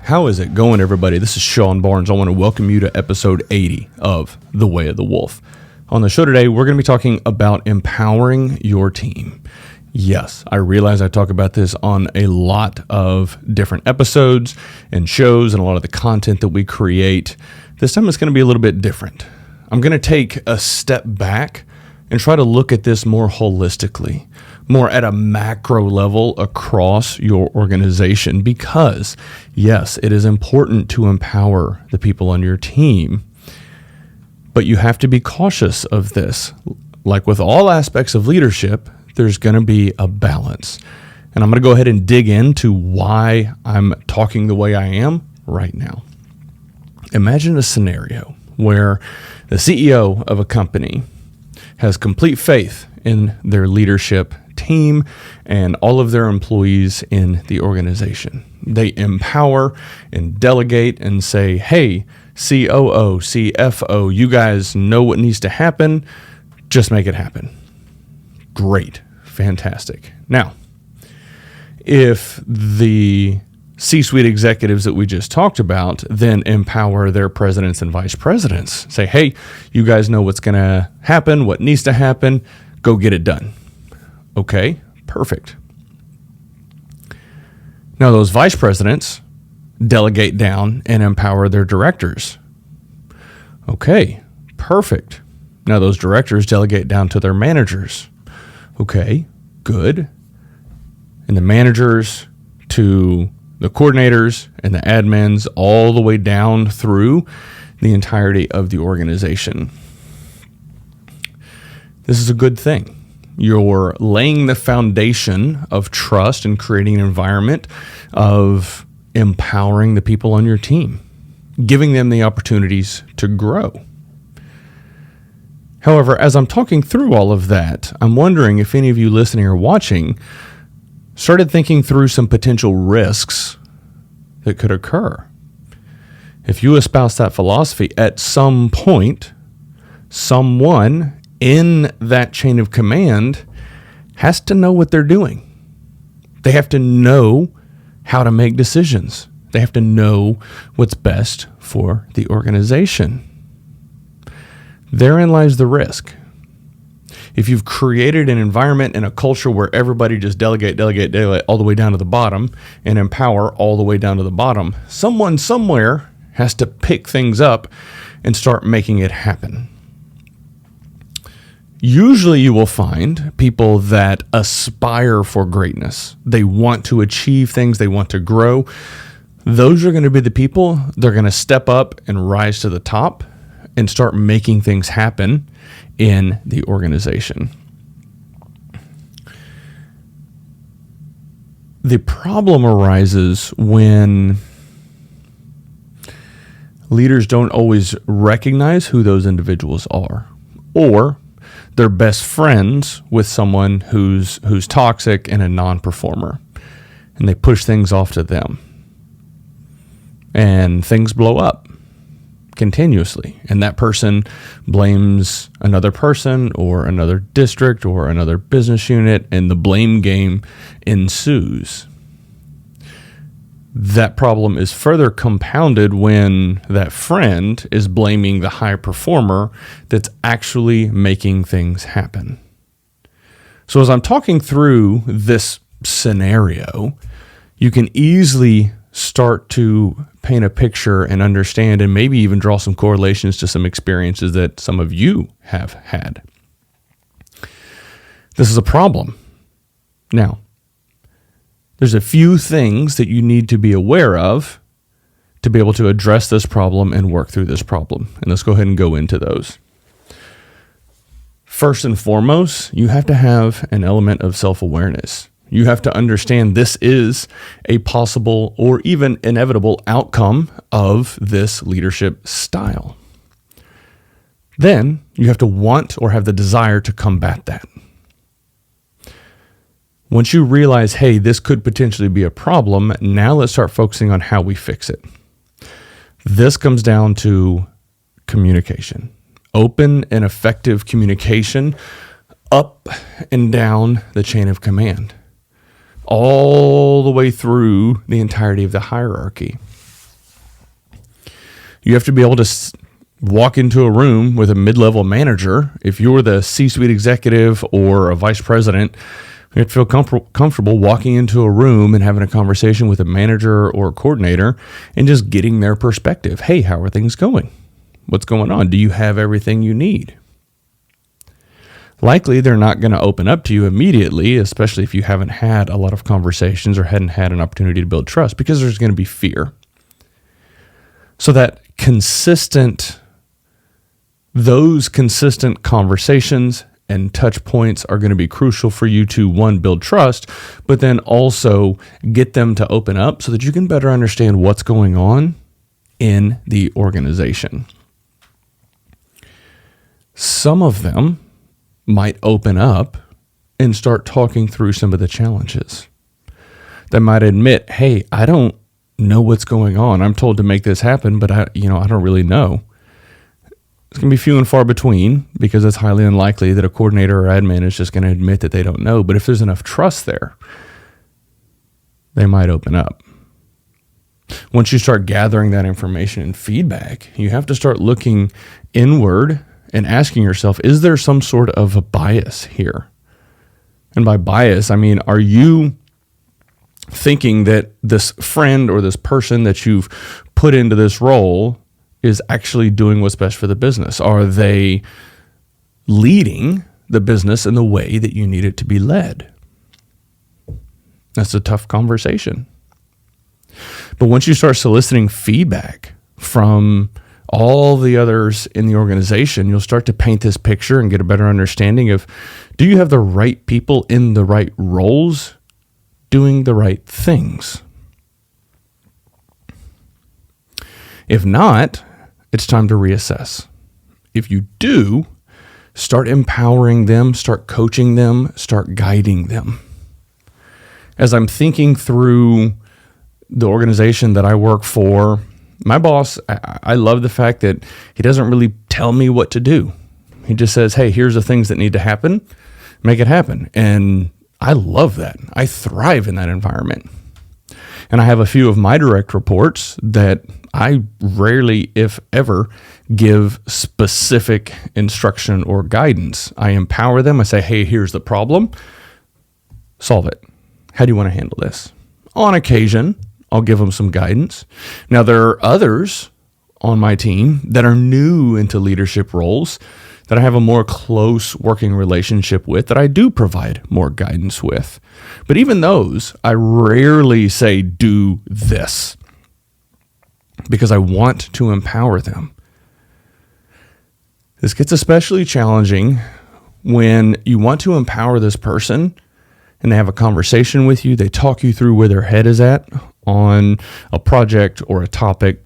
How is it going, everybody? This is Sean Barnes. I want to welcome you to episode 80 of The Way of the Wolf. On the show today, we're going to be talking about empowering your team. Yes, I realize I talk about this on a lot of different episodes and shows and a lot of the content that we create. This time it's going to be a little bit different. I'm going to take a step back and try to look at this more holistically, more at a macro level across your organization, because yes, it is important to empower the people on your team, but you have to be cautious of this. Like with all aspects of leadership, there's going to be a balance. And I'm going to go ahead and dig into why I'm talking the way I am right now. Imagine a scenario where the CEO of a company has complete faith in their leadership team and all of their employees in the organization. They empower and delegate and say, hey, COO, CFO, you guys know what needs to happen. Just make it happen. Great. Fantastic. Now, if the C-suite executives that we just talked about then empower their presidents and vice presidents, say, hey, you guys know what's going to happen, what needs to happen, go get it done. Okay, perfect. Now, those vice presidents delegate down and empower their directors. Okay, perfect. Now, those directors delegate down to their managers. Okay, good. And the managers to the coordinators and the admins all the way down through the entirety of the organization. This is a good thing. You're laying the foundation of trust and creating an environment of empowering the people on your team, giving them the opportunities to grow. However, as I'm talking through all of that, I'm wondering if any of you listening or watching started thinking through some potential risks that could occur. If you espouse that philosophy, at some point, someone in that chain of command has to know what they're doing. They have to know how to make decisions. They have to know what's best for the organization. Therein lies the risk. If you've created an environment and a culture where everybody just delegate all the way down to the bottom and empower all the way down to the bottom, someone somewhere has to pick things up and start making it happen. Usually you will find people that aspire for greatness. They want to achieve things. They want to grow. Those are going to be the people that are going to step up and rise to the top and start making things happen in the organization. The problem arises when leaders don't always recognize who those individuals are, or they're best friends with someone who's toxic and a non-performer, and they push things off to them, and things blow up continuously, and that person blames another person or another district or another business unit, and the blame game ensues. That problem is further compounded when that friend is blaming the high performer that's actually making things happen. So as I'm talking through this scenario, you can easily start to paint a picture and understand, and maybe even draw some correlations to some experiences that some of you have had. This is a problem. Now, there's a few things that you need to be aware of to be able to address this problem and work through this problem. And let's go ahead and go into those. First and foremost, you have to have an element of self-awareness. You have to understand this is a possible or even inevitable outcome of this leadership style. Then you have to want or have the desire to combat that. Once you realize, hey, this could potentially be a problem, now let's start focusing on how we fix it. This comes down to communication. Open and effective communication up and down the chain of command, all the way through the entirety of the hierarchy. You have to be able to walk into a room with a mid-level manager. If you're the C-suite executive or a vice president, you have to feel comfortable walking into a room and having a conversation with a manager or a coordinator and just getting their perspective. Hey, how are things going? What's going on? Do you have everything you need? Likely, they're not going to open up to you immediately, especially if you haven't had a lot of conversations or hadn't had an opportunity to build trust, because there's going to be fear. So that those consistent conversations and touch points are going to be crucial for you to, one, build trust, but then also get them to open up so that you can better understand what's going on in the organization. Some of them might open up and start talking through some of the challenges. They might admit, hey, I don't know what's going on. I'm told to make this happen, but I don't really know. It's going to be few and far between, because it's highly unlikely that a coordinator or admin is just going to admit that they don't know. But if there's enough trust there, they might open up. Once you start gathering that information and feedback, you have to start looking inward and asking yourself, is there some sort of a bias here? And by bias, I mean, are you thinking that this friend or this person that you've put into this role is actually doing what's best for the business? Are they leading the business in the way that you need it to be led? That's a tough conversation. But once you start soliciting feedback from all the others in the organization, you'll start to paint this picture and get a better understanding of, do you have the right people in the right roles doing the right things? If not, it's time to reassess. If you do, start empowering them, start coaching them, start guiding them. As I'm thinking through the organization that I work for, my boss, I love the fact that he doesn't really tell me what to do. He just says, hey, here's the things that need to happen, make it happen. And I love that. I thrive in that environment. And I have a few of my direct reports that I rarely, if ever, give specific instruction or guidance. I empower them. I say, hey, here's the problem. Solve it. How do you want to handle this? On occasion, I'll give them some guidance. Now, there are others on my team that are new into leadership roles that I have a more close working relationship with, that I do provide more guidance with. But even those, I rarely say, do this, because I want to empower them. This gets especially challenging when you want to empower this person and they have a conversation with you, they talk you through where their head is at on a project or a topic,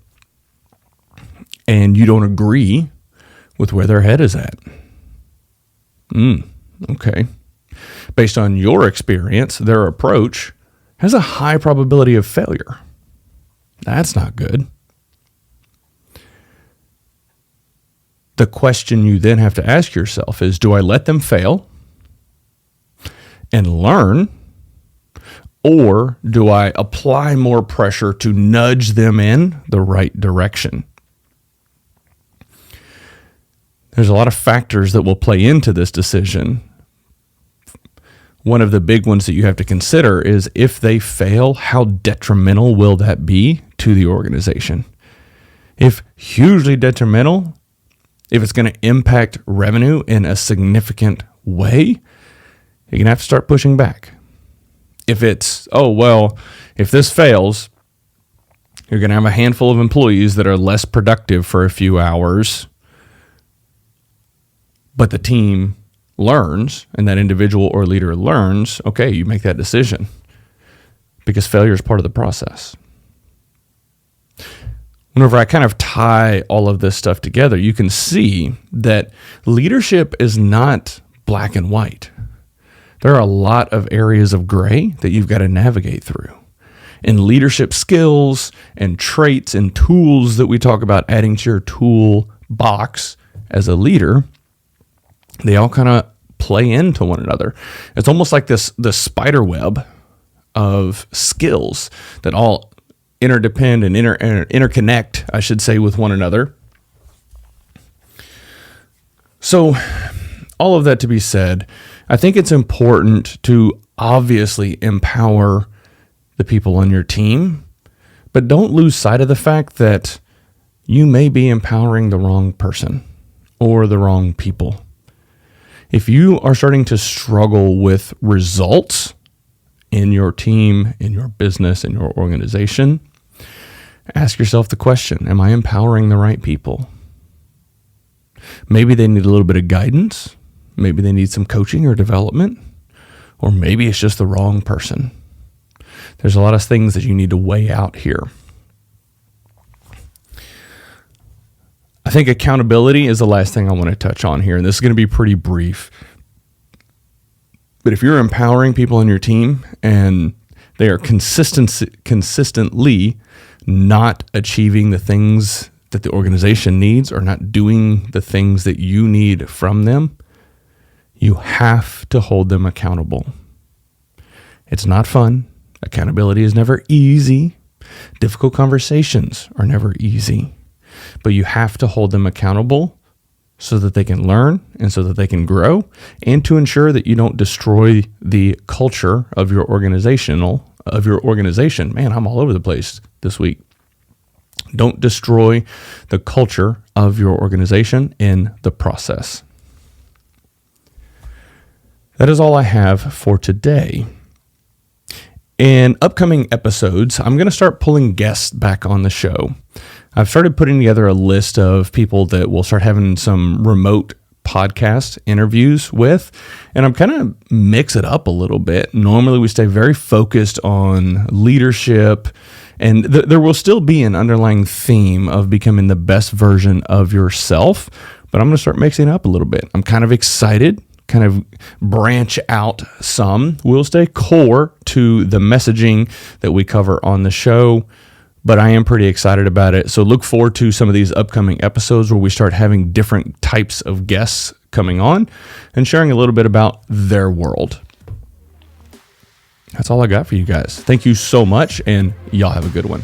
and you don't agree with where their head is at. Okay. Based on your experience, their approach has a high probability of failure. That's not good. The question you then have to ask yourself is, do I let them fail and learn, or do I apply more pressure to nudge them in the right direction? There's a lot of factors that will play into this decision. One of the big ones that you have to consider is, if they fail, how detrimental will that be to the organization? If hugely detrimental, if it's going to impact revenue in a significant way, you're going to have to start pushing back. If it's, if this fails, you're going to have a handful of employees that are less productive for a few hours, but the team learns and that individual or leader learns, okay, you make that decision, because failure is part of the process. Whenever I kind of tie all of this stuff together, you can see that leadership is not black and white. There are a lot of areas of gray that you've got to navigate through. And leadership skills and traits and tools that we talk about adding to your tool box as a leader, they all kind of play into one another. It's almost like the spider web of skills that all interdepend and interconnect, I should say, with one another. So all of that to be said, I think it's important to obviously empower the people on your team, but don't lose sight of the fact that you may be empowering the wrong person or the wrong people. If you are starting to struggle with results in your team, in your business, in your organization, ask yourself the question, am I empowering the right people? Maybe they need a little bit of guidance. Maybe they need some coaching or development, or maybe it's just the wrong person. There's a lot of things that you need to weigh out here. I think accountability is the last thing I want to touch on here, and this is going to be pretty brief. But if you're empowering people on your team and they are consistently not achieving the things that the organization needs or not doing the things that you need from them, you have to hold them accountable. It's not fun. Accountability is never easy. Difficult conversations are never easy. But you have to hold them accountable so that they can learn and so that they can grow, and to ensure that you don't destroy the culture of your organization. Man, I'm all over the place this week. Don't destroy the culture of your organization in the process. That is all I have for today. In upcoming episodes, I'm going to start pulling guests back on the show. I've started putting together a list of people that we'll start having some remote podcast interviews with, and I'm kind of mix it up a little bit. Normally we stay very focused on leadership, and there will still be an underlying theme of becoming the best version of yourself, but I'm going to start mixing it up a little bit. I'm kind of excited, kind of branch out some. We'll stay core to the messaging that we cover on the show, but I am pretty excited about it. So look forward to some of these upcoming episodes where we start having different types of guests coming on and sharing a little bit about their world. That's all I got for you guys. Thank you so much, and y'all have a good one.